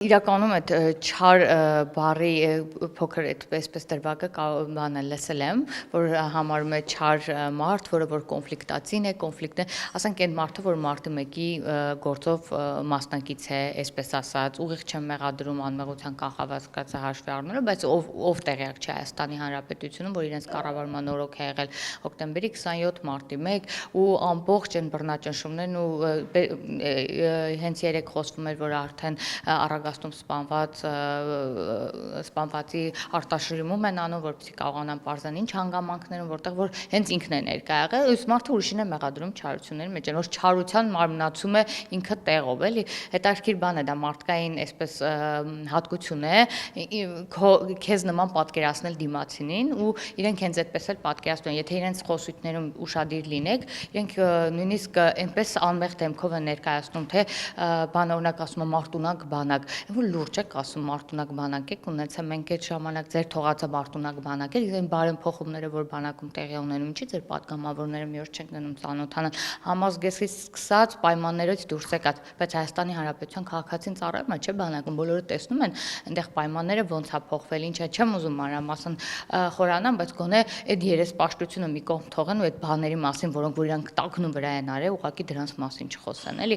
Իրականում այդ չար բառի փոքր այսպես դրվագը բանը լսել եմ, որ համարում է չար մարդ, որը որ կոնֆլիկտացին է, ասենք այն մարդը, որ մարտի 1-ի գործով մասնակից է, այսպես ասած, ուղիղ չեմ մեղադրում անմեղության կանխավարկածը հաշվի առնելով, բայց ով տեղյակ չէ Հայաստանի Հանրապետությունում, որ իրենց կառավարման օրոք է եղել հոկտեմբերի 27, մարտի 1 ու ամբողջ այն բռնաճնշումներն ու հենց երեք խոսվում էր, որ արդեն Արագաստում սպանվածի արտաշրջում են անում, որպեսզի կարողանան պարզան ինչ հանգամանքներում, որտեղ որ հենց ինքն է ներկա եղել, այս մարդը ուրիշին է մեղադրում չարությունների մեջ, որ չարության մարմնացում է ինքը տեղով, էլի, հետաքրքիր բան է դա մարդկային այսպես հատկություն է, քեզ նման պատկերացնել դիմացինին ու իրենք հենց այդպես էլ պատկերացնում են, եթե իրենց խոսույթներում ուշադիր լինեք, իրենք նույնիսկ այնպես անմեղ դեմքով են ներկայացնում, թե բան օրինակ ասում են մարտունակ բանակ, որ լուրջ եք ասում մարտունակ բանակ եք ունեցել, մենք այդ ժամանակ ձեր թողածը մարտունակ բանակ էր, այն բարենփոխումները, որ բանակում տեղի ունենում, ինչի ձեր պատգամավորները մի օր չեն գնում ծանոթանան, համազգեստից սկսած պայմաններից դուրս եկած, բայց Հայաստանի Հանրապետության քաղաքացին ծառայում է, չէ բանակում, բոլորը տեսնում են, այնտեղ պայմանները ոնց է փոխվել, ինչ է, չեմ ուզում մանրամասն խորանամ, բայց գոնե այդ երեսպաշտությունը մի կողմ թողեն ու այդ բաների մասին, որոնք որ իրանք տակնու վրա են արել, ուղղակի դրանց մասին չխոսեն, էլի,